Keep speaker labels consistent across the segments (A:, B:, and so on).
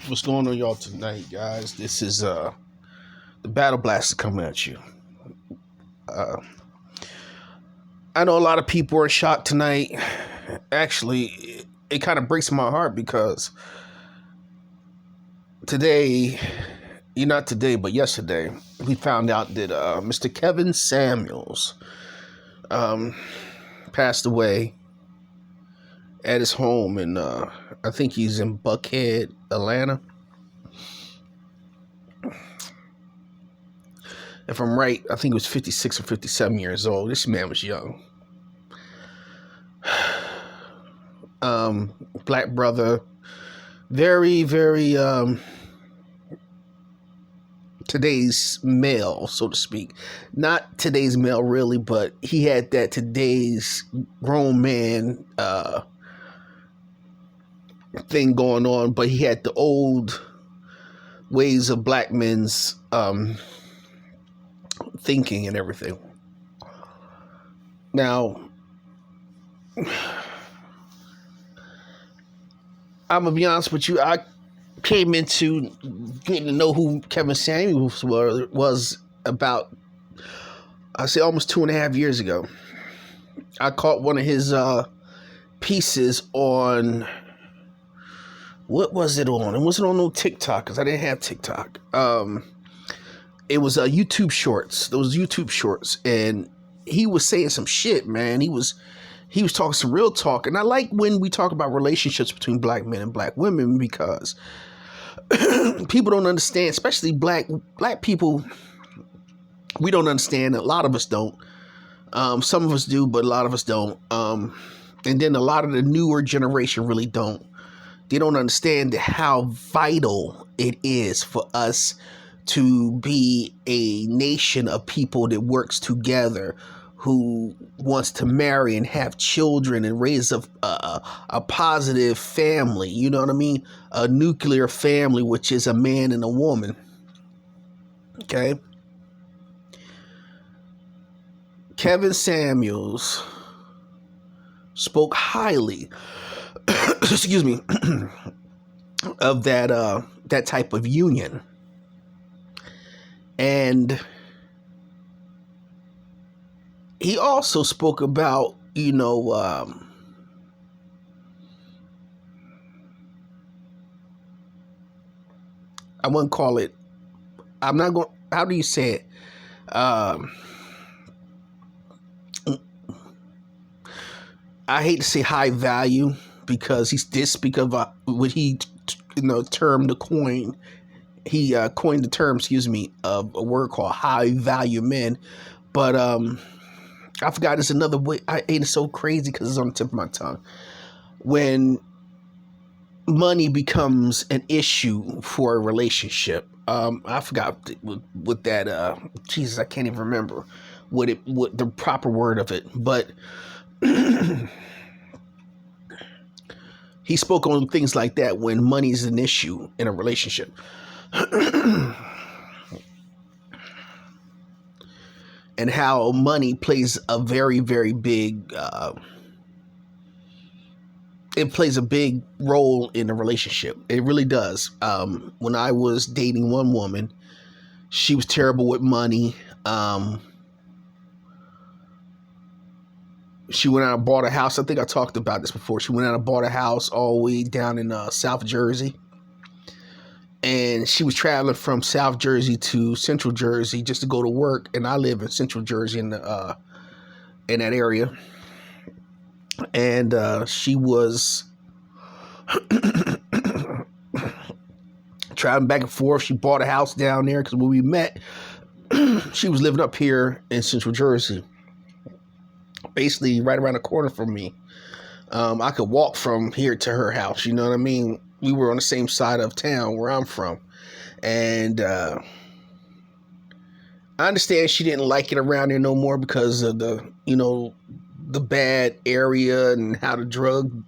A: What's going on, y'all, tonight, guys? This is the Battle Blaster coming at you. Uh, I know a lot of people are in shock tonight. Actually, it kind of breaks my heart because today, not today, but yesterday, we found out that Mr. Kevin Samuels passed away at his home in, I think he's in Buckhead, Atlanta. If I'm right, I think he was 56 or 57 years old. This man was young. Black brother, very, very today's male, so to speak. Not today's male, really, but he had that today's grown man thing going on, but he had the old ways of black men's thinking and everything. Now, I'm gonna be honest with you. I came into getting to know who Kevin Samuels was about, I say, almost 2.5 years ago. I caught one of his pieces on, what was it on? It wasn't on no TikTok because I didn't have TikTok. It was YouTube Shorts. Those YouTube Shorts, and he was saying some shit, man. He was talking some real talk, and I like when we talk about relationships between black men and black women because people don't understand, especially black people. We don't understand. A lot of us don't. Some of us do, but a lot of us don't. And then a lot of the newer generation really don't. They don't understand how vital it is for us to be a nation of people that works together, who wants to marry and have children and raise a positive family. You know what I mean? A nuclear family, which is a man and a woman. Okay. Kevin Samuels spoke highly, excuse me, of that type of union. And he also spoke about, I wouldn't call it, I'm not going, how do you say it? I hate to say high value because because what he, termed the coin. He coined the term, of a word called high value men. But I forgot there's another way. It's so crazy because it's on the tip of my tongue. When money becomes an issue for a relationship, I forgot what that. Jesus, I can't even remember what the proper word of it. But he spoke on things like that when money is an issue in a relationship. And how money plays a very, very big, it plays a big role in a relationship. It really does. When I was dating one woman, she was terrible with money. She went out and bought a house. I think I talked about this before. She went out and bought a house all the way down in South Jersey. And she was traveling from South Jersey to Central Jersey just to go to work. And I live in Central Jersey in that area. And she was traveling back and forth. She bought a house down there because when we met, she was living up here in Central Jersey, basically right around the corner from me. I could walk from here to her house. You know what I mean? We were on the same side of town where I'm from. And I understand she didn't like it around there no more because of the bad area and how the drug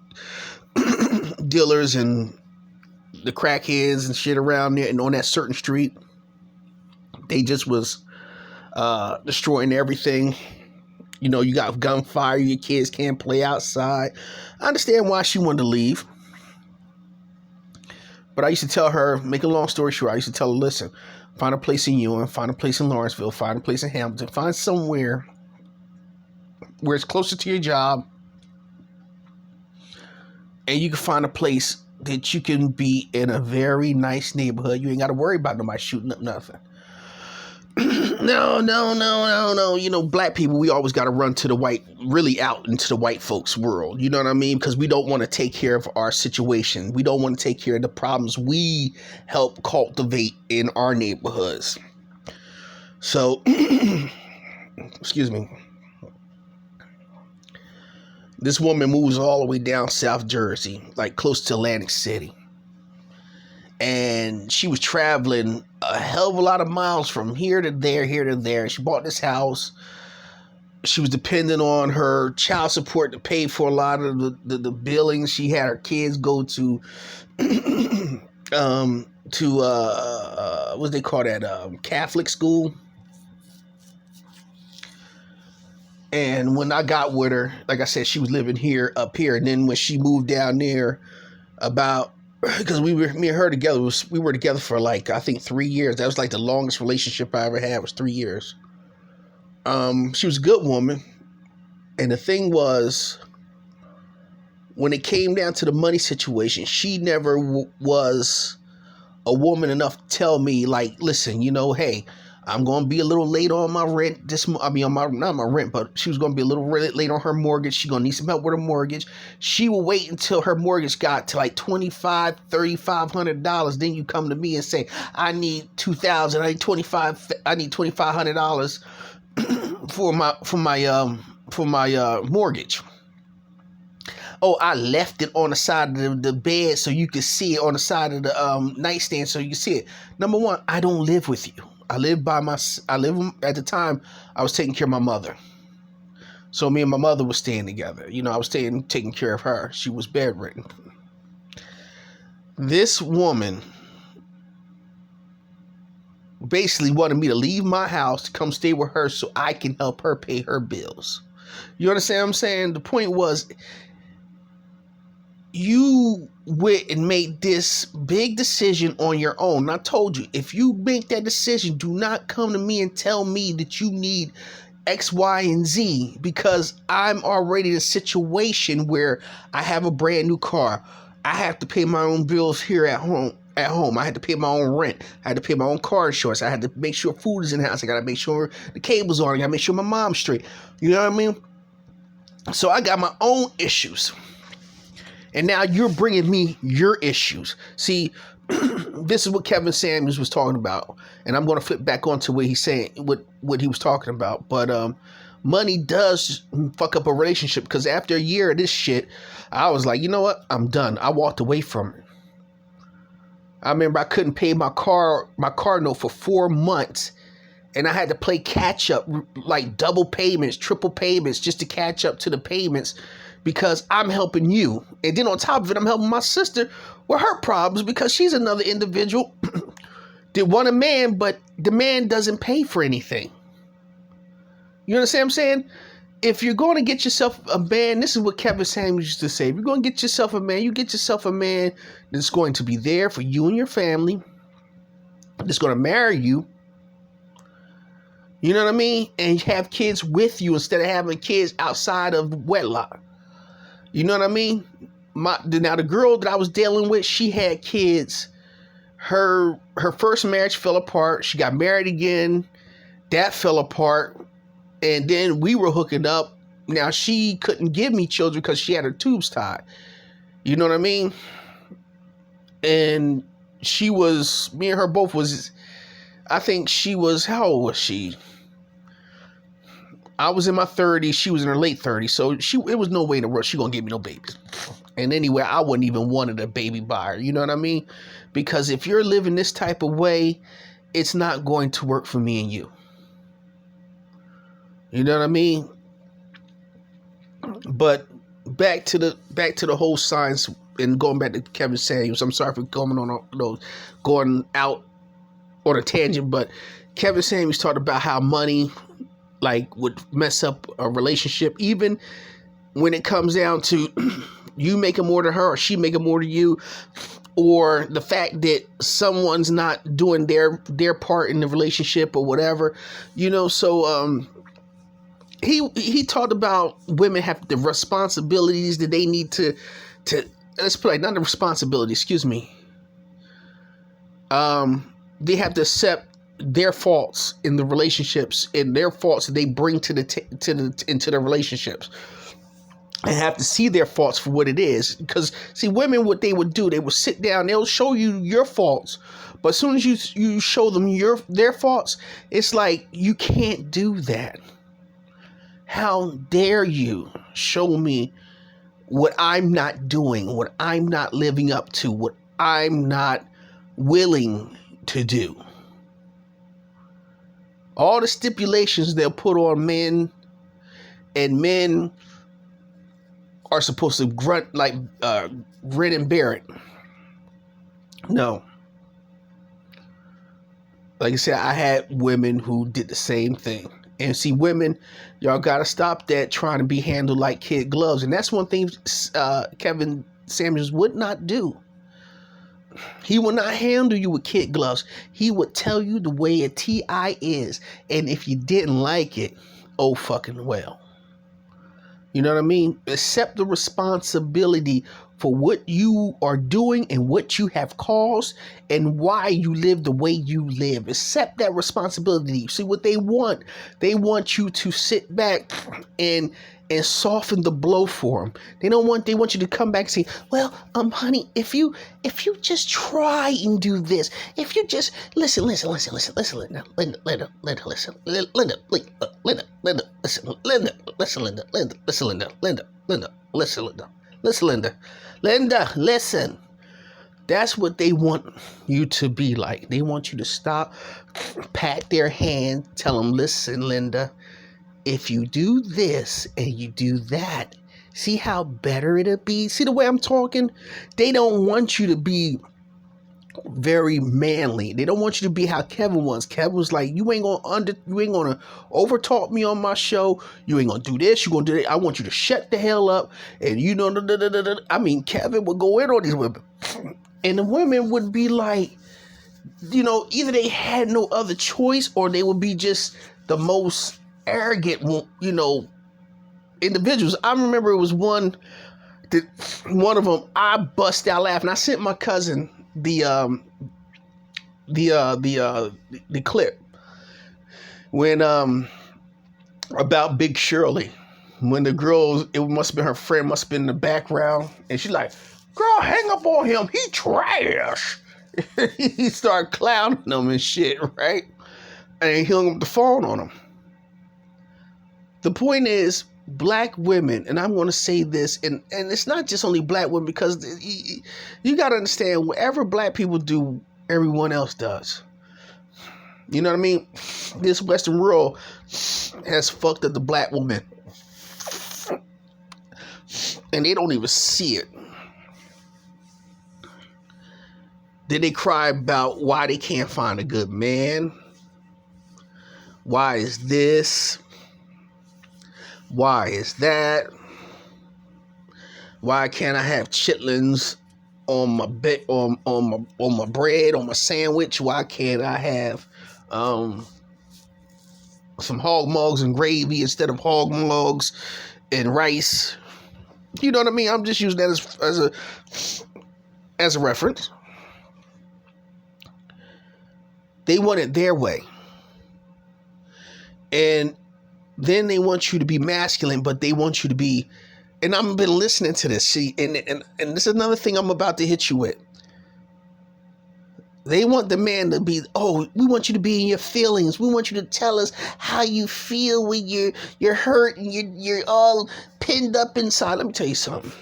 A: dealers and the crackheads and shit around there and on that certain street, they just was destroying everything. You got gunfire, your kids can't play outside. I understand why she wanted to leave. But I used to tell her, make a long story short, I used to tell her, listen, find a place in Ewan, find a place in Lawrenceville, find a place in Hamilton, find somewhere where it's closer to your job, and you can find a place that you can be in a very nice neighborhood. You ain't got to worry about nobody shooting up nothing. No. You know, black people, we always got to run to the white, really out into the white folks' world. You know what I mean? Because we don't want to take care of our situation. We don't want to take care of the problems we help cultivate in our neighborhoods. So, excuse me. This woman moves all the way down South Jersey, like close to Atlantic City. And she was traveling a hell of a lot of miles from here to there. She bought this house. She was depending on her child support to pay for a lot of the billings. She had her kids go to what they call that, Catholic school. And when I got with her, like I said, she was living up here. And then when she moved down there, because me and her together, we were together for like, I think 3 years. That was like the longest relationship I ever had, was 3 years. She was a good woman. And the thing was, when it came down to the money situation, she never was a woman enough to tell me, like, listen, you know, hey, I'm going to be a little late on my rent not my rent, but she was going to be a little late on her mortgage. She's going to need some help with her mortgage. She will wait until her mortgage got to like $2,500, $3,500. Then you come to me and say, I need $2,000. I need $2,500 for my mortgage. Oh, I left it on the side of the bed so you could see it, on the side of the nightstand so you can see it. Number one, I don't live with you. At the time, I was taking care of my mother. So me and my mother was staying together. You know, I was taking care of her. She was bedridden. This woman basically wanted me to leave my house to come stay with her so I can help her pay her bills. You understand what I'm saying? The point was, you went and made this big decision on your own. And I told you, if you make that decision, do not come to me and tell me that you need X, Y, and Z, because I'm already in a situation where I have a brand new car. I have to pay my own bills here at home. I had to pay my own rent. I had to pay my own car insurance. I had to make sure food is in the house. I got to make sure the cable's on. I got to make sure my mom's straight. You know what I mean? So I got my own issues. And now you're bringing me your issues. See, this is what Kevin Samuels was talking about. And I'm going to flip back onto what he's saying, what he was talking about. But money does fuck up a relationship, because after a year of this shit, I was like, you know what? I'm done. I walked away from it. I remember I couldn't pay my car note for 4 months. And I had to play catch up, like double payments, triple payments, just to catch up to the payments, because I'm helping you. And then on top of it, I'm helping my sister with her problems, because she's another individual that want a man, but the man doesn't pay for anything. You understand what I'm saying? If you're going to get yourself a man, this is what Kevin Samuels used to say. If you're going to get yourself a man, you get yourself a man that's going to be there for you and your family, that's going to marry you. You know what I mean? And have kids with you instead of having kids outside of wedlock. You know what I mean? Now, the girl that I was dealing with, she had kids. Her first marriage fell apart. She got married again. That fell apart. And then we were hooking up. Now, she couldn't give me children because she had her tubes tied. You know what I mean? And me and her both was, I think she was, how old was she? I was in my 30s. She was in her late 30s. So it was no way in the world she gonna give me no babies. And anyway, I wouldn't even wanted a baby by her. You know what I mean? Because if you're living this type of way, it's not going to work for me and you. You know what I mean? But back to the whole science and going back to Kevin Samuels. I'm sorry for going out on a tangent, but Kevin Samuels talked about how money would mess up a relationship, even when it comes down to you making more to her or she making more to you. or the fact that someone's not doing their part in the relationship or whatever, so he talked about women have the responsibilities that they need to let's put like, not the responsibility, excuse me, they have to accept their faults in the relationships and their faults that they bring into the relationships, and have to see their faults for what it is. Because see, women, what they would do, they would sit down, they'll show you your faults, but as soon as you show them their faults, it's like, you can't do that. How dare you show me what I'm not doing, what I'm not living up to, what I'm not willing to do. All the stipulations they'll put on men, and men are supposed to grin and bear it. No. Like I said, I had women who did the same thing. And see, women, y'all got to stop that trying to be handled like kid gloves. And that's one thing Kevin Samuels would not do. He would not handle you with kid gloves. He would tell you the way a TI is. And if you didn't like it, oh fucking well. You know what I mean? Accept the responsibility for what you are doing and what you have caused and why you live the way you live. Accept that responsibility. See what they want? They want you to sit back and soften the blow for them. They want you to come back and say, well, honey, if you just try and do this, if you just listen, Linda, listen, Linda, listen, Linda, listen. That's what they want you to be like. They want you to stop, pat their hand, tell them, listen, Linda, if you do this and you do that, see how better it'll be? See the way I'm talking? They don't want you to be very manly. They don't want you to be how Kevin was. Kevin was like, you ain't gonna overtalk me on my show. You ain't gonna do this. You gonna do that. I want you to shut the hell up. And I mean, Kevin would go in on these women, and the women would be like, either they had no other choice, or they would be just the most arrogant, individuals. I remember it was one of them. I bust out laughing. I sent my cousin the clip when about Big Shirley, when the girl, it must have been her friend, must have been in the background, and she's like, girl, hang up on him, he trash. He started clowning them and shit, right? And he hung up the phone on him. The point is, black women, and I'm going to say this, and it's not just only black women, because you got to understand, whatever black people do, everyone else does. You know what I mean? This Western world has fucked up the black woman, and they don't even see it. Then they cry about why they can't find a good man. Why is this? Why is that? Why can't I have chitlins on my on my bread, on my sandwich? Why can't I have some hog mugs and gravy instead of hog mugs and rice? You know what I mean? I'm just using that as a reference. They want it their way. And then they want you to be masculine, but they want you to be, and I've been listening to this, see, and this is another thing I'm about to hit you with. They want the man to be, we want you to be in your feelings. We want you to tell us how you feel when you're hurt and you're all pinned up inside. Let me tell you something.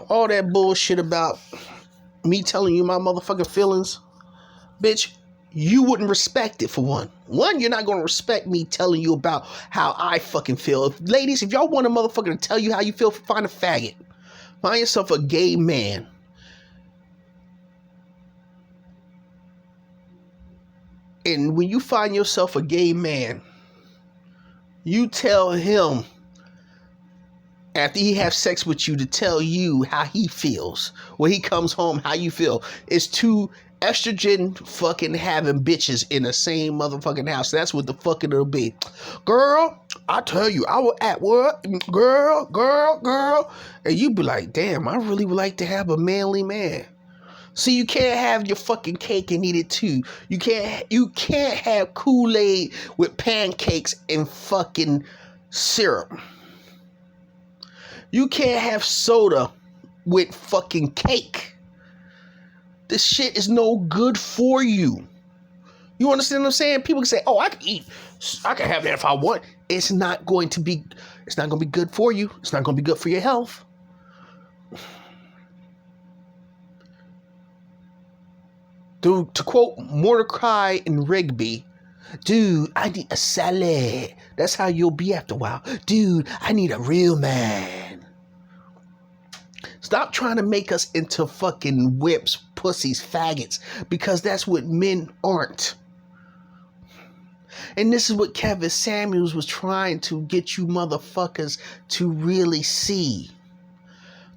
A: All that bullshit about me telling you my motherfucking feelings, bitch, you wouldn't respect it, for one. One, you're not going to respect me telling you about how I fucking feel. Ladies, if y'all want a motherfucker to tell you how you feel, find a faggot. Find yourself a gay man. And when you find yourself a gay man, you tell him after he have sex with you to tell you how he feels when he comes home, how you feel. It's two estrogen fucking having bitches in the same motherfucking house. That's what the fuck it'll be. Girl, I tell you, I was at work, girl. And you be like, damn, I really would like to have a manly man. See, you can't have your fucking cake and eat it too. You can't have Kool-Aid with pancakes and fucking syrup. You can't have soda with fucking cake. This shit is no good for you. You understand what I'm saying? People can say, oh, I can have that if I want. It's not going to be good for you. It's not going to be good for your health. To quote Mordecai and Rigby, dude, I need a salad. That's how you'll be after a while. Dude, I need a real man. Stop trying to make us into fucking whips, pussies, faggots, because that's what men aren't. And this is what Kevin Samuels was trying to get you motherfuckers to really see.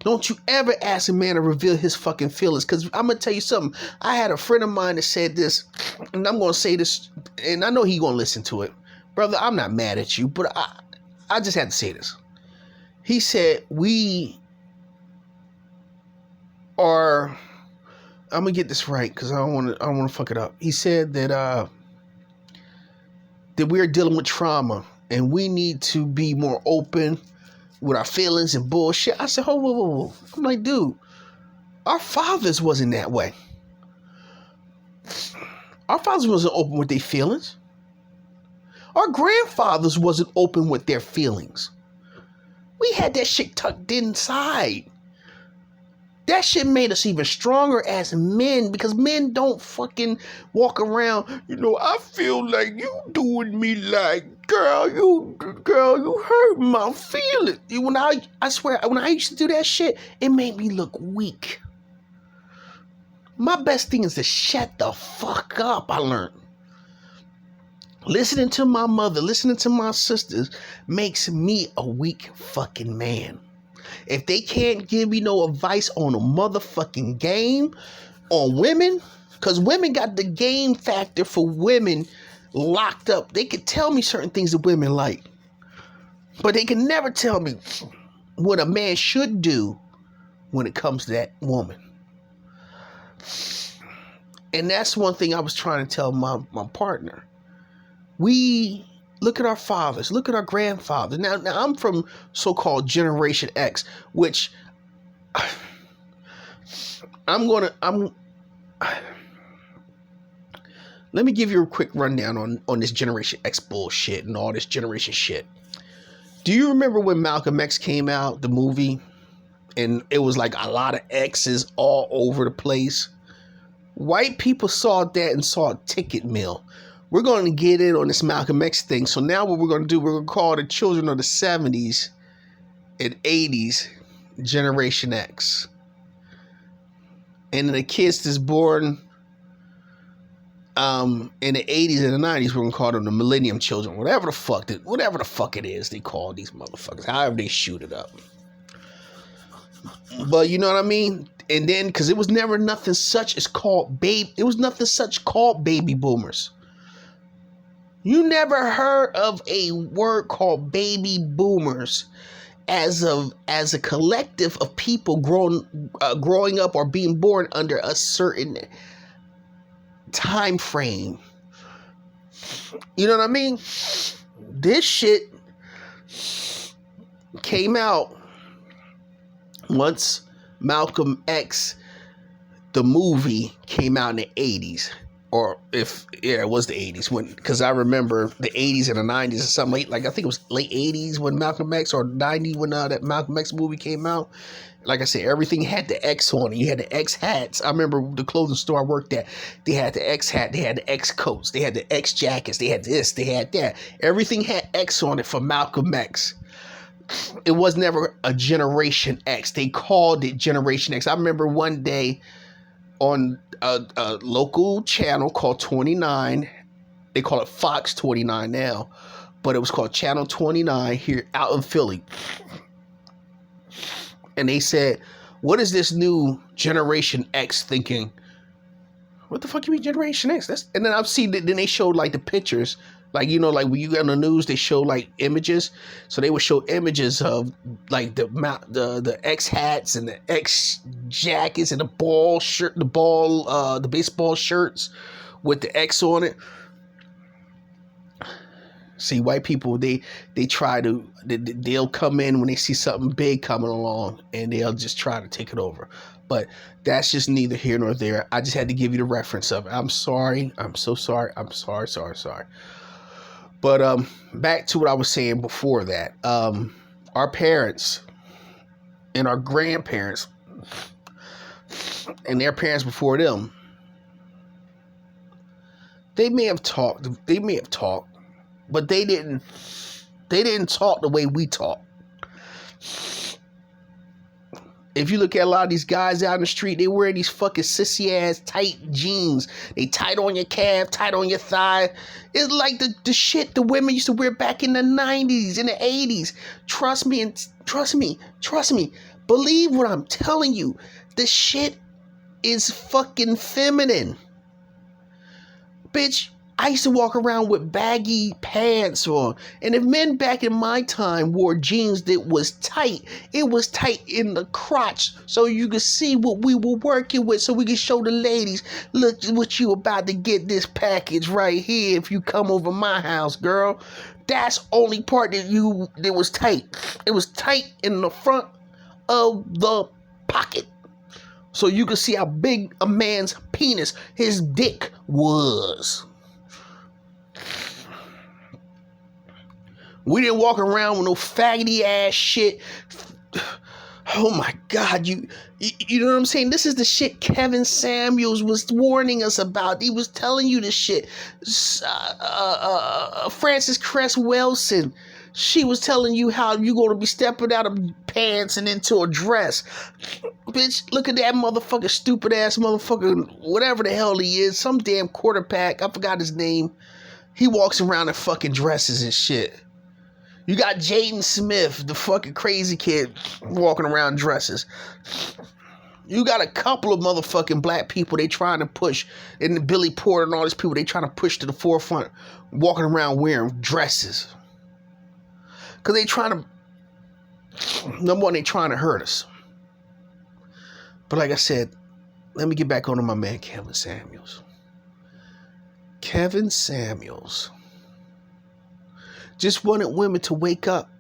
A: Don't you ever ask a man to reveal his fucking feelings. Because I'm going to tell you something. I had a friend of mine that said this, and I'm going to say this, and I know he's going to listen to it. Brother, I'm not mad at you, but I just had to say this. He said, we are, I'm going to get this right because I don't want to fuck it up. He said that we're dealing with trauma and we need to be more open with our feelings and bullshit. I said, whoa. I'm like, dude, our fathers wasn't that way. Our fathers wasn't open with their feelings. Our grandfathers wasn't open with their feelings. We had that shit tucked inside. That shit made us even stronger as men because men don't fucking walk around, I feel like you doing me like, girl, you hurt my feelings. I swear, when I used to do that shit, it made me look weak. My best thing is to shut the fuck up, I learned. Listening to my mother, listening to my sisters makes me a weak fucking man. If they can't give me no advice on a motherfucking game on women, because women got the game factor for women locked up. They could tell me certain things that women like, but they can never tell me what a man should do when it comes to that woman. And that's one thing I was trying to tell my partner. We look at our fathers, look at our grandfathers. Now I'm from so-called Generation X, which let me give you a quick rundown on this Generation X bullshit and all this generation shit. Do you remember when Malcolm X came out, the movie, and it was like a lot of X's all over the place? White people saw that and saw a ticket mill. We're going to get in on this Malcolm X thing. So now what we're going to do, we're going to call the children of the 70s and 80s Generation X. And the kids that's born in the 80s and the 90s, we're going to call them the Millennium Children. Whatever the fuck it is they call these motherfuckers. However they shoot it up. But you know what I mean? And then, because it was never nothing such as called baby. It was nothing such called baby boomers. You never heard of a word called baby boomers as a collective of people growing up or being born under a certain time frame. You know what I mean? This shit came out once Malcolm X, the movie, came out in the 80s. Or it was the 80s because I remember the 80s and the 90s or something like I think it was late 80s when Malcolm X, or 90 when that Malcolm X movie came out. Like I said, everything had the X on it. You had the X hats. I remember the clothing store I worked at. They had the X hat. They had the X coats. They had the X jackets. They had this. They had that. Everything had X on it for Malcolm X. It was never a Generation X. They called it Generation X. I remember one day on a local channel called 29. They call it Fox 29 now, but it was called Channel 29 here out in Philly. And they said, what is this new Generation X thinking? What the fuck you mean Generation X? And then I've seen that. Then they showed like the pictures, like, you know, like when you get on the news, they show like images. So they would show images of like the X hats and the X jackets and the baseball shirts with the X on it. See, white people, they'll come in when they see something big coming along, and they'll just try to take it over. But that's just neither here nor there. I just had to give you the reference of it. I'm sorry. I'm so sorry. I'm sorry. But back to what I was saying before that. Our parents and our grandparents and their parents before them, they may have talked, but they didn't talk the way we talk. If you look at a lot of these guys out in the street, they wear these fucking sissy ass tight jeans. They tight on your calf, tight on your thigh. It's like the shit the women used to wear back in the 90s, in the 80s. Trust me. Believe what I'm telling you. The shit is fucking feminine. Bitch, I used to walk around with baggy pants on. And if men back in my time wore jeans that was tight, it was tight in the crotch so you could see what we were working with, so we could show the ladies, look what you about to get, this package right here if you come over my house, girl. That's only part that was tight. It was tight in the front of the pocket, so you could see how big a man's penis, his dick, was. We didn't walk around with no faggoty ass shit. Oh my God, you know what I'm saying? This is the shit Kevin Samuels was warning us about. He was telling you this shit. Frances Cress Wilson, she was telling you how you going to be stepping out of pants and into a dress. Bitch, look at that motherfucker, stupid ass motherfucker, whatever the hell he is, some damn quarterback, I forgot his name. He walks around in fucking dresses and shit. You got Jaden Smith, the fucking crazy kid, walking around dresses. You got a couple of motherfucking black people they trying to push, and Billy Porter and all these people they trying to push to the forefront, walking around wearing dresses. Because they trying to, number one, they trying to hurt us. But like I said, let me get back on to my man Kevin Samuels. Kevin Samuels just wanted women to wake up.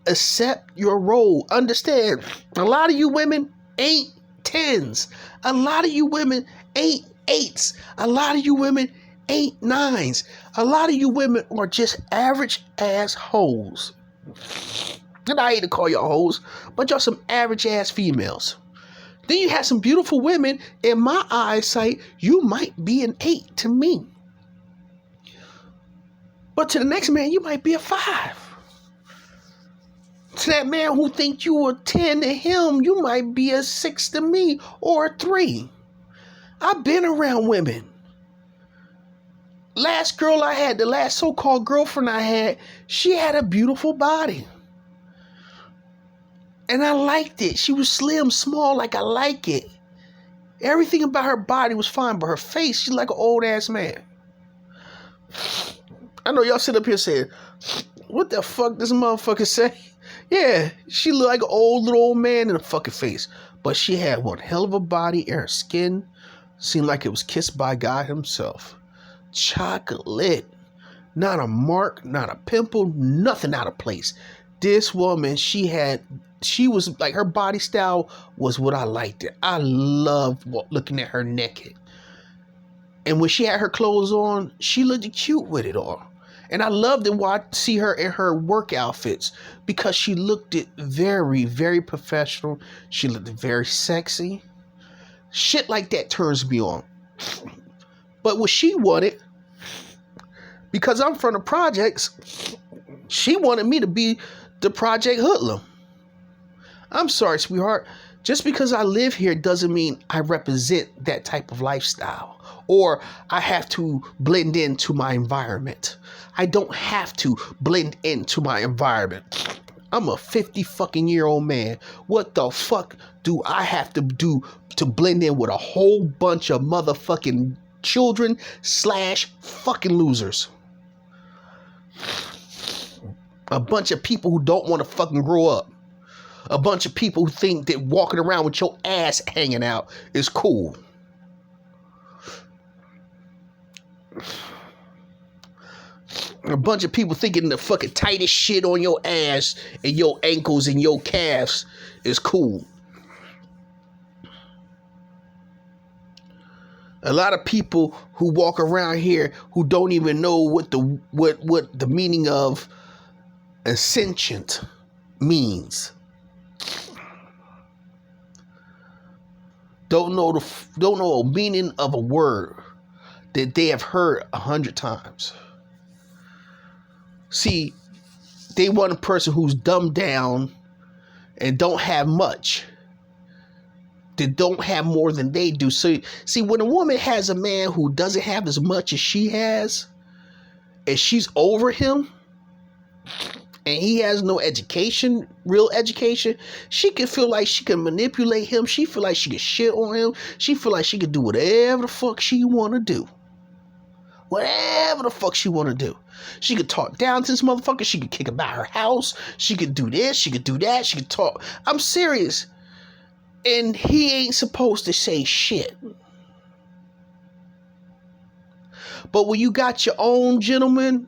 A: Accept your role. Understand, a lot of you women ain't 10s. A lot of you women ain't 8s. A lot of you women ain't 9s. A lot of you women are just average ass hoes. And I hate to call y'all hoes, but y'all some average ass females. Then you have some beautiful women. In my eyesight, you might be an 8 to me. But to the next man, you might be a 5. To that man who thinks you a 10 to him, you might be a 6 to me or a 3. I've been around women. Last girl I had, the last so-called girlfriend I had, she had a beautiful body. And I liked it. She was slim, small, like I like it. Everything about her body was fine, but her face, she's like an old ass man. I know y'all sit up here saying, what the fuck this motherfucker say? Yeah, she looked like an little old man in a fucking face. But she had one hell of a body, and her skin seemed like it was kissed by God himself. Chocolate. Not a mark, not a pimple, nothing out of place. This woman, she was like, her body style was what I liked it. I loved looking at her naked. And when she had her clothes on, she looked cute with it all. And I loved to see her in her work outfits because she looked it very, very professional. She looked very sexy. Shit like that turns me on. But what she wanted, because I'm from the projects, she wanted me to be the project hoodlum. I'm sorry, sweetheart. Just because I live here doesn't mean I represent that type of lifestyle or I have to blend into my environment. I don't have to blend into my environment. I'm a 50 fucking year old man. What the fuck do I have to do to blend in with a whole bunch of motherfucking children slash fucking losers? A bunch of people who don't want to fucking grow up. A bunch of people who think that walking around with your ass hanging out is cool. A bunch of people thinking the fucking tightest shit on your ass and your ankles and your calves is cool. A lot of people who walk around here who don't even know what the meaning of ascendant means. Don't know a meaning of a word that they have heard 100 times. See, they want a person who's dumbed down and don't have much. They don't have more than they do. So, see, when a woman has a man who doesn't have as much as she has, and she's over him, and he has no education, real education, she can feel like she can manipulate him. She feel like she can shit on him. She feel like she can do whatever the fuck she want to do. Whatever the fuck she want to do. She could talk down to this motherfucker. She could kick him out her house. She could do this. She could do that. She could talk. I'm serious. And he ain't supposed to say shit. But when you got your own gentleman,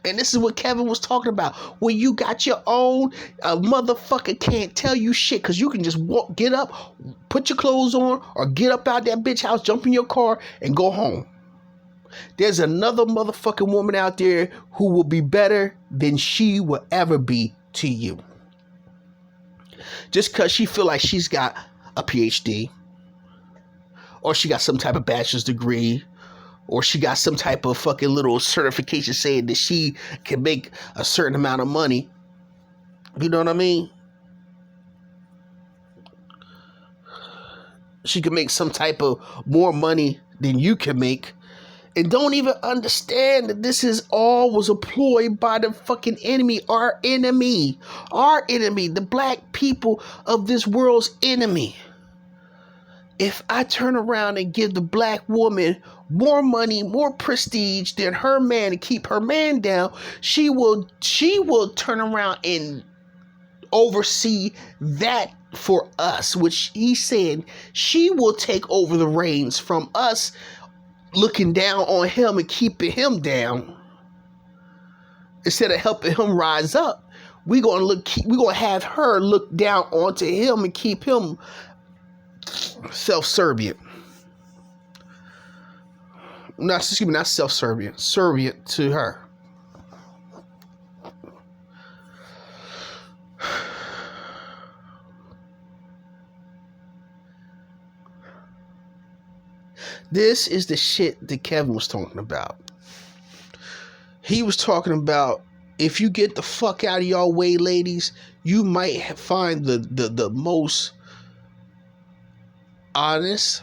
A: and this is what Kevin was talking about, when you got your own, a motherfucker can't tell you shit because you can just walk, get up, put your clothes on, or get up out that bitch house, jump in your car, and go home. There's another motherfucking woman out there who will be better than she will ever be to you. Just because she feel like she's got a PhD, or she got some type of bachelor's degree, or she got some type of fucking little certification saying that she can make a certain amount of money. You know what I mean? She can make some type of more money than you can make. And don't even understand that this is all was employed by the fucking enemy, our enemy, the black people of this world's enemy. If I turn around and give the black woman more money, more prestige than her man and keep her man down, she will turn around and oversee that for us, which he's saying she will take over the reins from us, looking down on him and keeping him down. Instead of helping him rise up, we're gonna have her look down onto him and keep him self-servient. Not self-servient, servient to her. This is the shit that Kevin was talking about. He was talking about, if you get the fuck out of your way, ladies, you might find the most honest,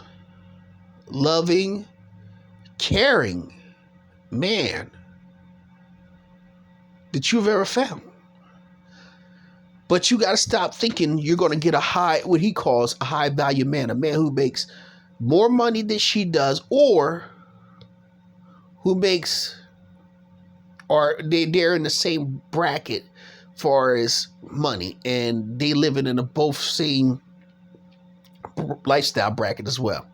A: loving, caring man that you've ever found. But you got to stop thinking you're going to get what he calls a high value man, a man who makes more money than she does, or who makes, or they're in the same bracket far as money, and they live in both same lifestyle bracket as well.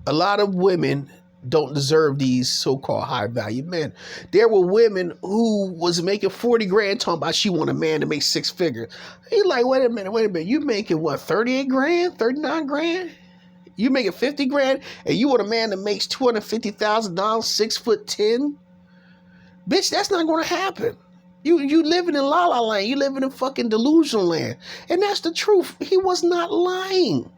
A: A lot of women don't deserve these so-called high-value men. There were women who was making 40 grand talking about she want a man to make 6 figures. He's like, wait a minute. You making what, 38 grand, 39 grand? You making 50 grand and you want a man that makes $250,000, 6'10"? Bitch, that's not going to happen. You living in la la land. You living in fucking delusional land. And that's the truth. He was not lying.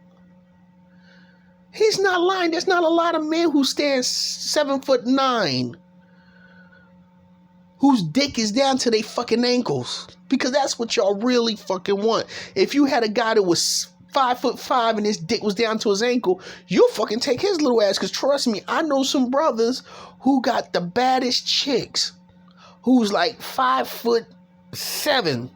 A: He's not lying. There's not a lot of men who stand 7'9", whose dick is down to their fucking ankles, because that's what y'all really fucking want. If you had a guy that was 5'5" and his dick was down to his ankle, you'll fucking take his little ass. Because trust me, I know some brothers who got the baddest chicks, who's like 5'7",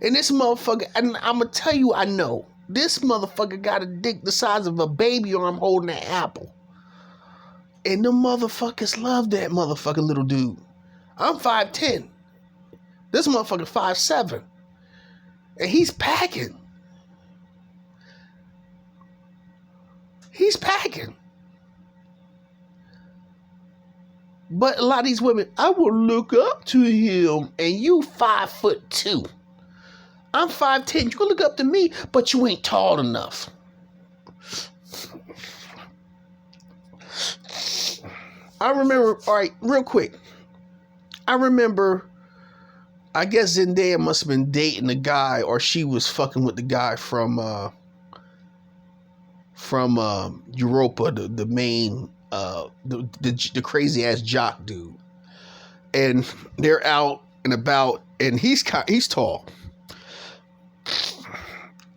A: and this motherfucker, and I'm gonna tell you, I know this motherfucker got a dick the size of a baby arm holding an apple, and the motherfuckers love that motherfucking little dude. I'm 5'10". This motherfucker 5'7", and he's packing. He's packing. But a lot of these women, I will look up to him, and you 5'2". I'm 5'10". You can look up to me, but you ain't tall enough. I remember, all right, real quick. I remember, I guess Zendaya must have been dating the guy, or she was fucking with the guy from Europa, the main, the crazy ass jock dude, and they're out and about, and he's tall,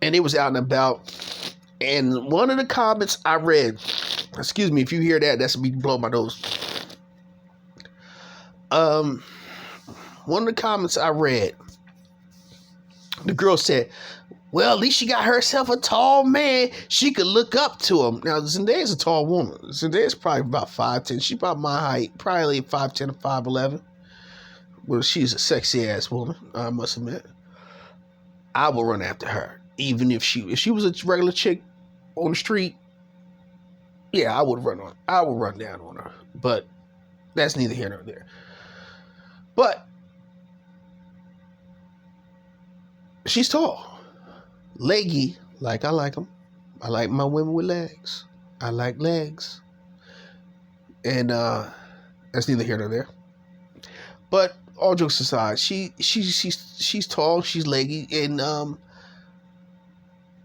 A: and it was out and about, and one of the comments I read, excuse me if you hear that, that's me blowing my nose. One of the comments I read, the girl said, well, at least she got herself a tall man. She could look up to him. Now, Zendaya's a tall woman. Zendaya's probably about 5'10". She's about my height, probably 5'10" or 5'11". Well, she's a sexy ass woman, I must admit. I will run after her. Even if she was a regular chick on the street, yeah, I would run down on her. But that's neither here nor there. But she's tall, leggy, like I like them. I like my women with legs. I like legs, and that's neither here nor there. But all jokes aside, she's tall, she's leggy, and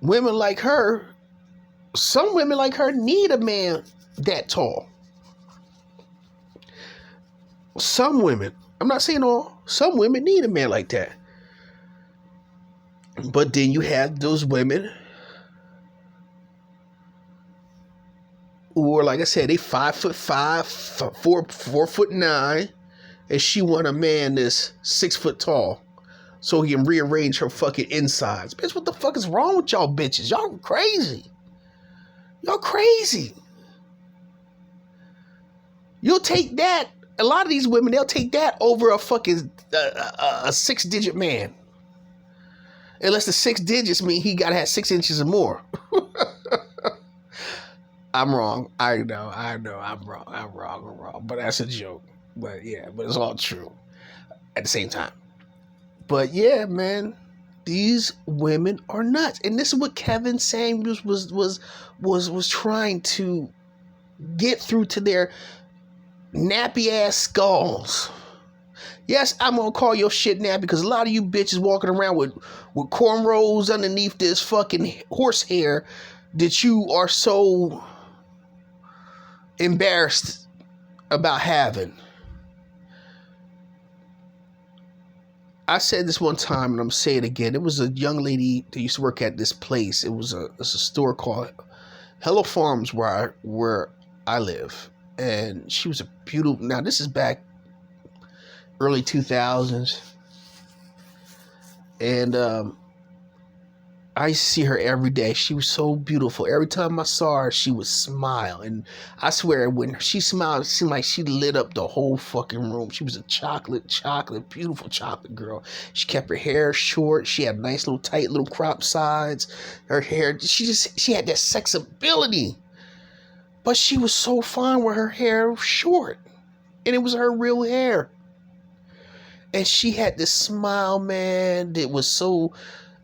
A: women like her, some women like her need a man that tall. Some women, I'm not saying all, some women need a man like that. But then you have those women who are, like I said, they 5'5", 4'9", and she want a man that's 6 foot tall so he can rearrange her fucking insides. Bitch, what the fuck is wrong with y'all bitches? Y'all crazy. Y'all crazy. You'll take that. A lot of these women, they'll take that over a fucking a 6-digit man. Unless the 6 digits mean he got to have 6 inches or more. I'm wrong. I know. I'm wrong. But that's a joke. But yeah, but it's all true at the same time. But yeah, man, these women are nuts. And this is what Kevin Samuels was trying to get through to their nappy ass skulls. Yes, I'm gonna call your shit nappy because a lot of you bitches walking around with cornrows underneath this fucking horsehair that you are so embarrassed about having. I said this one time and I'm saying it again. It was a young lady that used to work at this place. It's a store called Hello Farms where I live, and she was a beautiful. Now this is back early 2000s, and I used to see her every day. She was so beautiful. Every time I saw her, she would smile, and I swear when she smiled, it seemed like she lit up the whole fucking room. She was a beautiful chocolate girl. She kept her hair short. She had nice little tight little crop sides. Her hair, she had that sexability, but she was so fine with her hair short, and it was her real hair. And she had this smile, man, that was so,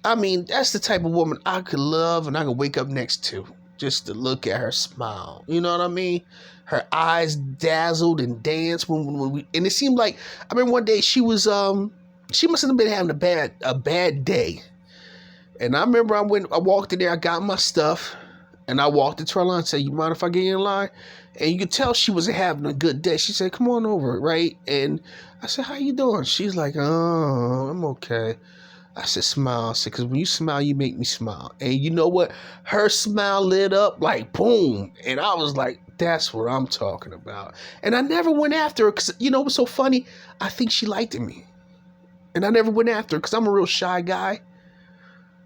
A: I mean, that's the type of woman I could love and I could wake up next to just to look at her smile. You know what I mean? Her eyes dazzled and danced when we, and it seemed like, I mean, one day she was, she must have been having a bad day. And I remember I walked in there, I got my stuff, and I walked into her line and said, you mind if I get in line? And you could tell she wasn't having a good day. She said, come on over, right? And I said, how you doing? She's like, oh, I'm okay. I said, smile. I said, because when you smile, you make me smile. And you know what? Her smile lit up like boom. And I was like, that's what I'm talking about. And I never went after her because, you know what's so funny? I think she liked me. And I never went after her because I'm a real shy guy.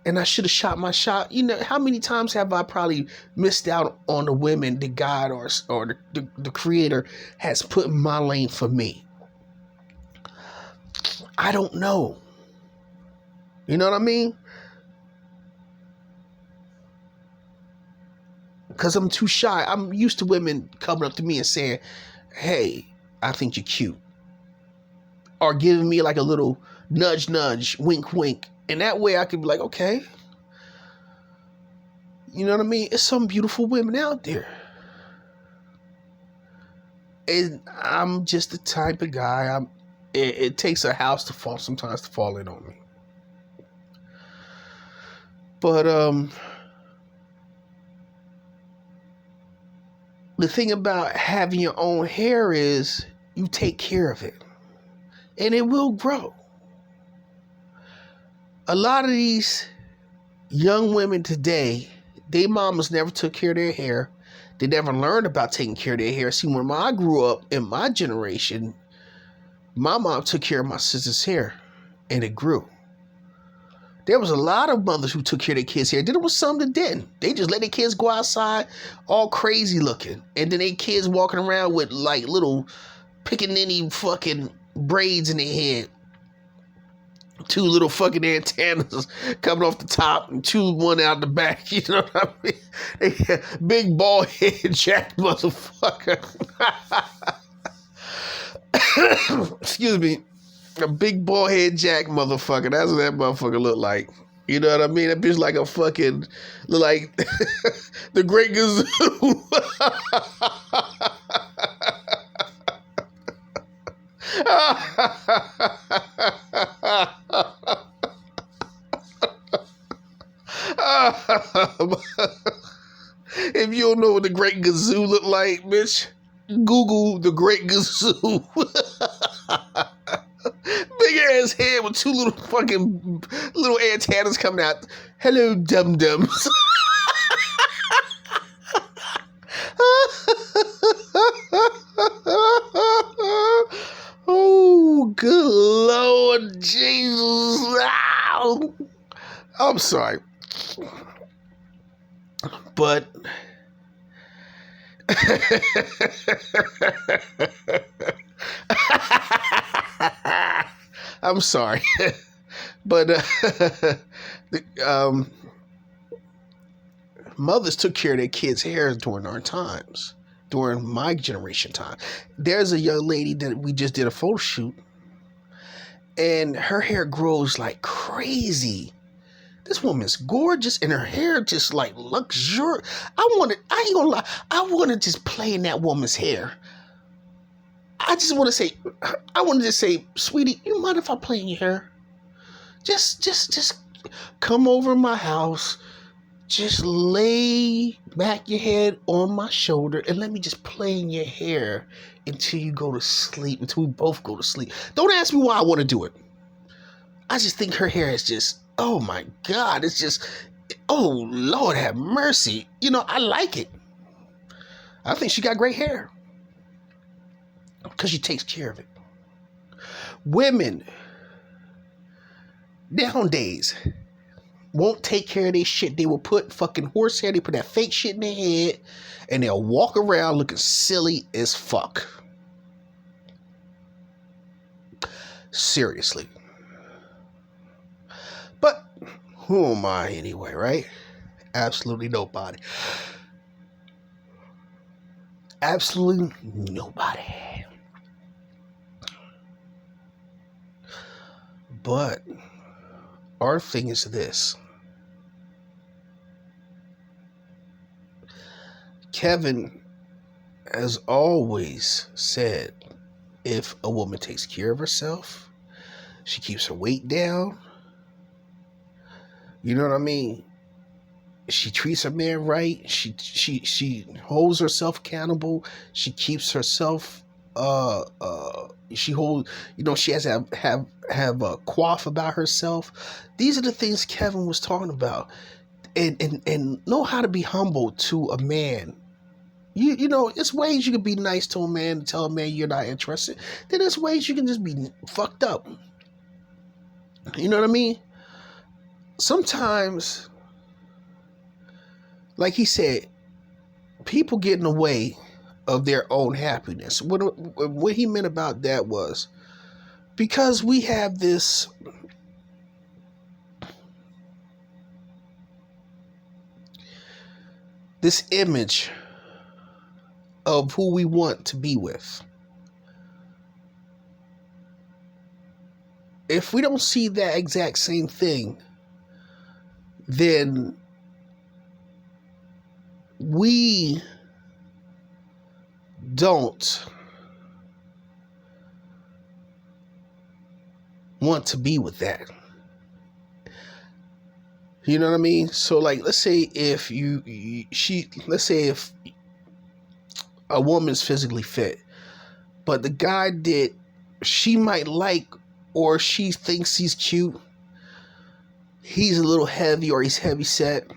A: And I should have shot my shot. You know, how many times have I probably missed out on the women that God or the Creator has put in my lane for me? I don't know. You know what I mean? Because I'm too shy. I'm used to women coming up to me and saying, hey, I think you're cute. Or giving me like a little nudge, nudge, wink, wink. And that way I could be like, okay. You know what I mean? It's some beautiful women out there. And I'm just the type of guy, it takes a house to fall sometimes to fall in on me. But the thing about having your own hair is you take care of it. And it will grow. A lot of these young women today, their mamas never took care of their hair. They never learned about taking care of their hair. See, when I grew up in my generation, my mom took care of my sister's hair and it grew. There was a lot of mothers who took care of their kids' hair. Then there was some that didn't. They just let their kids go outside all crazy looking. And then their kids walking around with like little pickaninny fucking braids in their head. 2 little fucking antennas coming off the top and one out the back. You know what I mean? Big bald head jack motherfucker. Excuse me. A big bald head jack motherfucker. That's what that motherfucker look like. You know what I mean? That bitch like a fucking, look like the Great Gazoo. If you don't know what the Great Gazoo look like, bitch, Google the Great Gazoo. Big ass head with 2 little fucking little antennas coming out. Hello, dum-dums. Oh, good Lord Jesus. Ow. I'm sorry. But I'm sorry. But mothers took care of their kids' hair during our times, during my generation time. There's a young lady that we just did a photo shoot, and her hair grows like crazy. This woman's gorgeous, and her hair just like luxurious. I ain't gonna lie, I want to just play in that woman's hair. I want to just say, sweetie, you mind if I play in your hair? Just come over my house. Just lay back your head on my shoulder and let me just play in your hair until you go to sleep, until we both go to sleep. Don't ask me why I want to do it. I just think her hair is just, oh my God, it's just, oh Lord have mercy. You know, I like it. I think she got great hair because she takes care of it. Women nowadays won't take care of their shit. They will put fucking horsehair, they put that fake shit in their head, and they'll walk around looking silly as fuck. Seriously. But who am I anyway, right? Absolutely nobody. Absolutely nobody. But our thing is this. Kevin has always said if a woman takes care of herself, she keeps her weight down, you know what I mean? She treats her man right. She holds herself accountable. She keeps herself she hold, she has to have a quaff about herself. These are the things Kevin was talking about, and know how to be humble to a man. It's ways you can be nice to a man and tell a man you're not interested. Then there's ways you can just be fucked up. You know what I mean? Sometimes, like he said, people get in the way of their own happiness. What he meant about that was because we have this image of who we want to be with. If we don't see that exact same thing, then we don't want to be with that. You know what I mean? So, like, let's say if if a woman's physically fit, but the guy that she might like or she thinks he's cute, he's a little heavy or he's heavy set,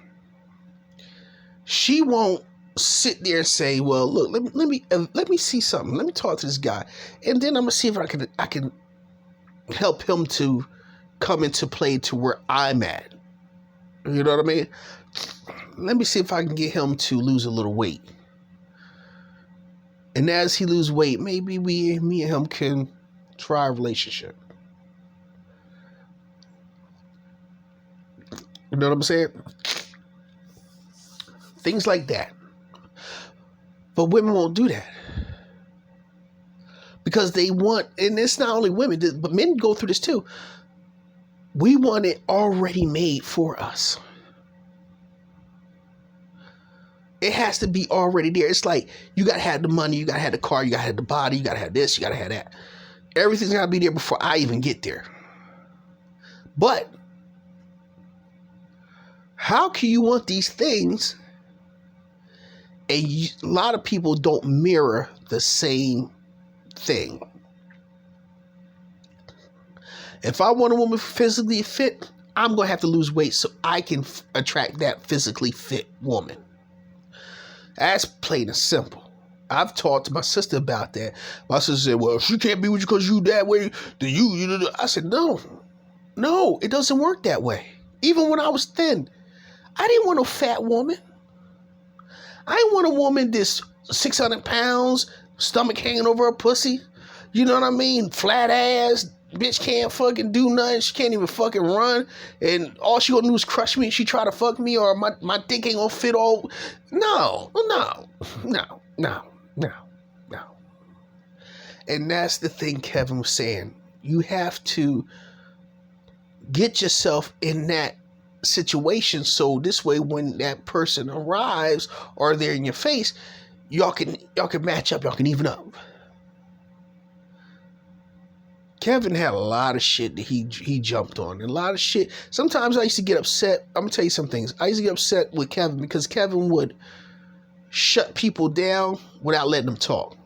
A: she won't sit there and say, well, look, let me see something. Let me talk to this guy. And then I'm gonna see if I can help him to come into play to where I'm at. You know what I mean? Let me see if I can get him to lose a little weight. And as he loses weight, maybe me and him can try a relationship. You know what I'm saying? Things like that. But women won't do that. Because they want, and it's not only women, but men go through this too. We want it already made for us. It has to be already there. It's like you gotta have the money, you gotta have the car, you gotta have the body, you gotta have this, you gotta have that. Everything's gotta be there before I even get there. But how can you want these things and a lot of people don't mirror the same thing? If I want a woman physically fit, I'm going to have to lose weight so I can attract that physically fit woman. That's plain and simple. I've talked to my sister about that. My sister said, well, if she can't be with you because you that way, then you. I said, no, it doesn't work that way. Even when I was thin, I didn't want no fat woman. I didn't want a woman that's 600 pounds, stomach hanging over her pussy. You know what I mean? Flat ass. Bitch can't fucking do nothing. She can't even fucking run. And all she gonna do is crush me. She try to fuck me or my dick ain't gonna fit all. No. And that's the thing Kevin was saying. You have to get yourself in that situation so this way when that person arrives or they're in your face, y'all can match up. Y'all can even up. Kevin had a lot of shit that he jumped on. A lot of shit. Sometimes I used to get upset. I'm going to tell you some things. I used to get upset with Kevin because Kevin would shut people down without letting them talk.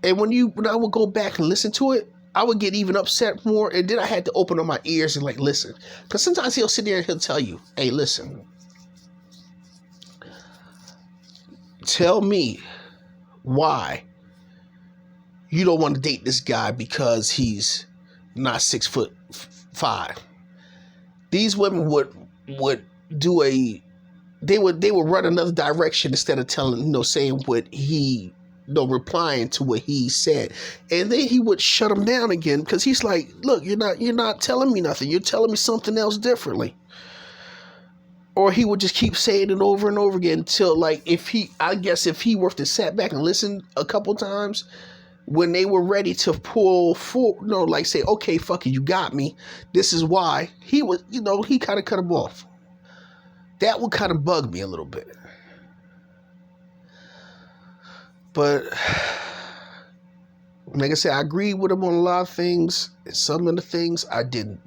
A: And when I would go back and listen to it, I would get even upset more. And then I had to open up my ears and like listen. Because sometimes he'll sit there and he'll tell you, hey, listen. Tell me why you don't want to date this guy because he's not 6'5". These women would do they would run another direction instead of saying what he, replying to what he said. And then he would shut him down again because he's like, look, you're not telling me nothing. You're telling me something else differently. Or he would just keep saying it over and over again until like if he were to sat back and listen a couple times, when they were ready to pull full, say, okay, fuck it, you got me. This is why. He was, he kind of cut him off. That would kind of bug me a little bit. But, like I said, I agreed with him on a lot of things. And some of the things I didn't.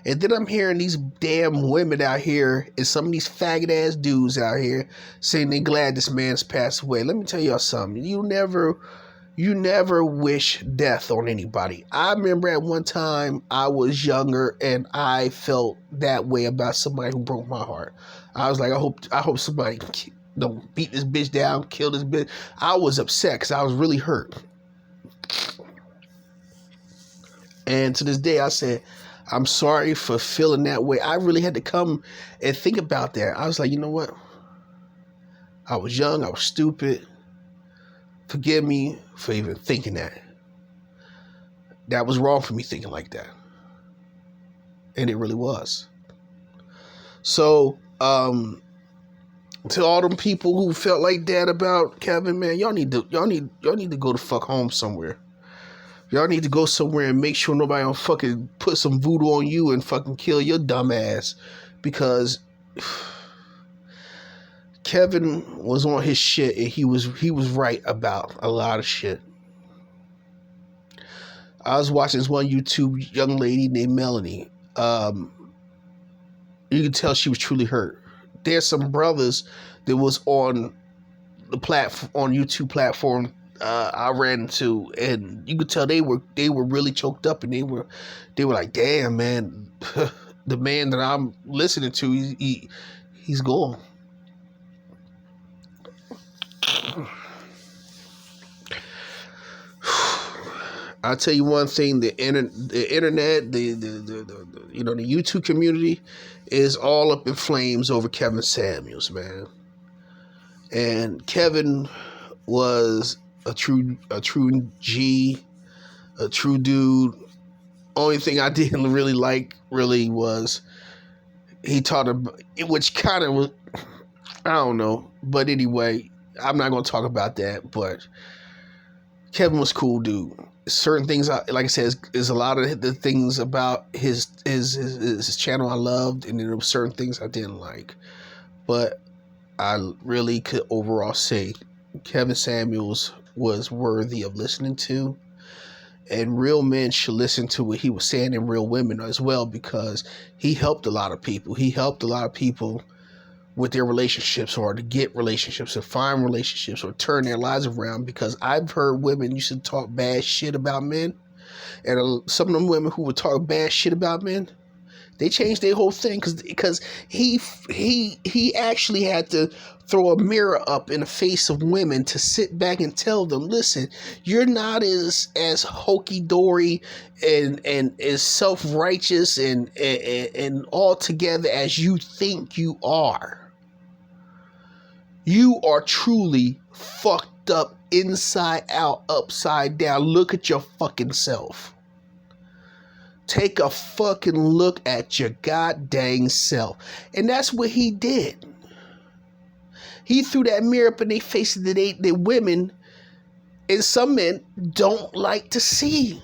A: And then I'm hearing these damn women out here and some of these faggot ass dudes out here saying they glad this man's passed away. Let me tell y'all something. You never wish death on anybody. I remember at one time I was younger and I felt that way about somebody who broke my heart. I was like, I hope somebody don't beat this bitch down, kill this bitch. I was upset because I was really hurt. And to this day, I said, I'm sorry for feeling that way. I really had to come and think about that. I was like, you know what? I was young. I was stupid. Forgive me for even thinking that. That was wrong for me thinking like that. And it really was. So, to all them people who felt like that about Kevin, man, y'all need to go to fuck home somewhere. Y'all need to go somewhere and make sure nobody don't fucking put some voodoo on you and fucking kill your dumb ass. Because Kevin was on his shit and he was right about a lot of shit. I was watching this one YouTube young lady named Melanie. You could tell she was truly hurt. There's some brothers that was on the YouTube platform I ran into, and you could tell they were really choked up, and they were like, damn, man, the man that I'm listening to, he's gone. I'll tell you one thing: the internet, the YouTube community is all up in flames over Kevin Samuels, man. And Kevin was a true G, a true dude. Only thing I didn't really like was he taught him, which kind of was, I don't know, but anyway, I'm not gonna talk about that. But Kevin was cool, dude. Certain things, like I said, is a lot of the things about his channel I loved, and then there were certain things I didn't like. But I really could overall say Kevin Samuels was worthy of listening to, and real men should listen to what he was saying, and real women as well, because he helped a lot of people. He helped a lot of people with their relationships, or to get relationships, or find relationships, or turn their lives around. Because I've heard women used to talk bad shit about men, and some of them women who would talk bad shit about men, they changed their whole thing, because he actually had to throw a mirror up in the face of women to sit back and tell them, listen, you're not as hokey-dory and as self-righteous and all together as you think you are. You are truly fucked up inside out, upside down. Look at your fucking self. Take a fucking look at your goddamn self. And that's what he did. He threw that mirror up in their faces that women and some men don't like to see.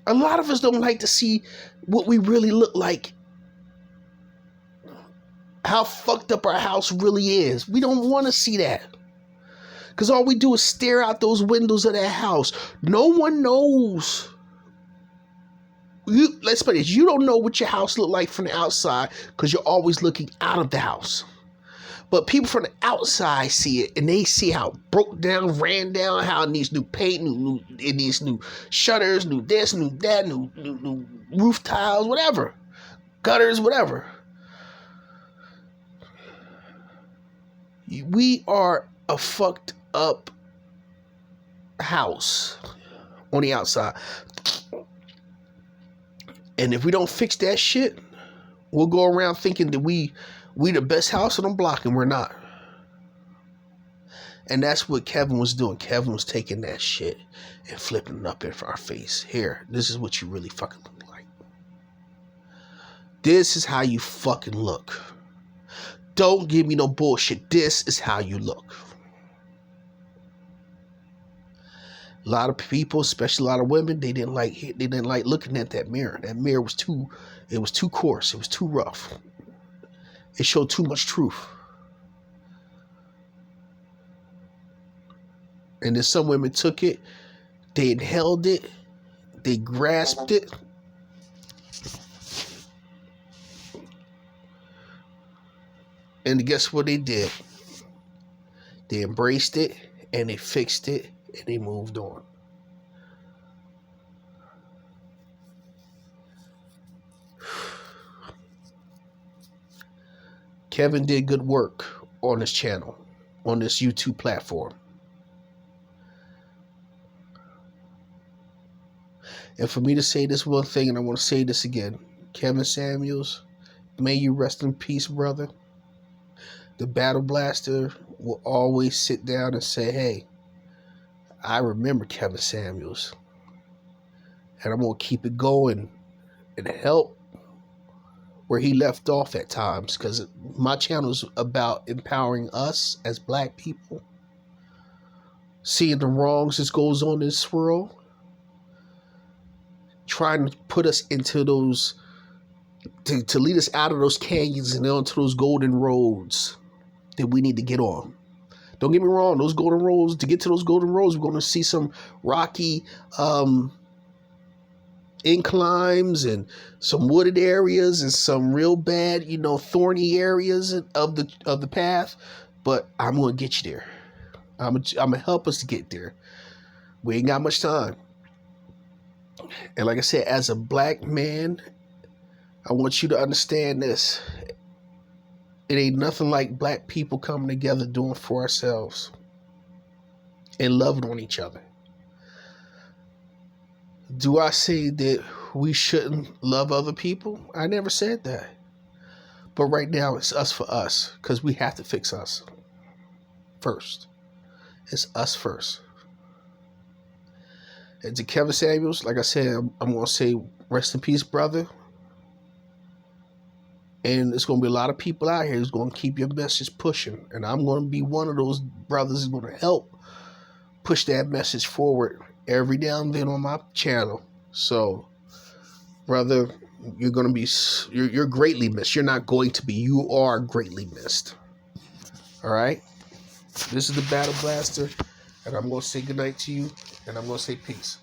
A: A lot of us don't like to see what we really look like. How fucked up our house really is. We don't want to see that. Because all we do is stare out those windows of that house. No one knows. Let's put it, you don't know what your house look like from the outside because you're always looking out of the house. But people from the outside see it, and they see how it broke down, ran down, how it needs new paint, it needs new shutters, new this, new that, new roof tiles, whatever. Gutters, whatever. We are a fucked up house on the outside. And if we don't fix that shit, we'll go around thinking that we the best house on the block, and we're not. And that's what Kevin was doing. Kevin was taking that shit and flipping it up in our face. Here, this is what you really fucking look like. This is how you fucking look. Don't give me no bullshit. This is how you look. A lot of people, especially a lot of women, they didn't like looking at that mirror. That mirror was too coarse. It was too rough. It showed too much truth. And then some women took it, they inhaled it, they grasped it, And guess what they did? They embraced it and they fixed it and they moved on. Kevin did good work on this channel, on this YouTube platform. And for me to say this one thing, and I want to say this again, Kevin Samuels, may you rest in peace, brother. The Battle Blaster will always sit down and say, hey, I remember Kevin Samuels. And I'm going to keep it going and help where he left off at times, because my channel is about empowering us as black people, seeing the wrongs that goes on in this world, trying to put us into those, to lead us out of those canyons and onto those golden roads that we need to get on. Don't get me wrong, those golden roads, to get to those golden roads, we're going to see some rocky inclines and some wooded areas and some real bad, thorny areas of the path. But I'm going to get you there. I'm going to help us to get there. We ain't got much time. And like I said, as a black man, I want you to understand this. It ain't nothing like black people coming together doing for ourselves and loving on each other. Do I say that we shouldn't love other people? I never said that. But right now, it's us for us, because we have to fix us first. It's us first. And to Kevin Samuels, like I said, I'm going to say rest in peace, brother. And there's going to be a lot of people out here who's going to keep your message pushing. And I'm going to be one of those brothers who's going to help push that message forward every now and then on my channel. So, brother, you're going to be, you're greatly missed. You're not going to be, you are greatly missed. All right? This is the Battle Blaster, and I'm going to say goodnight to you, and I'm going to say peace.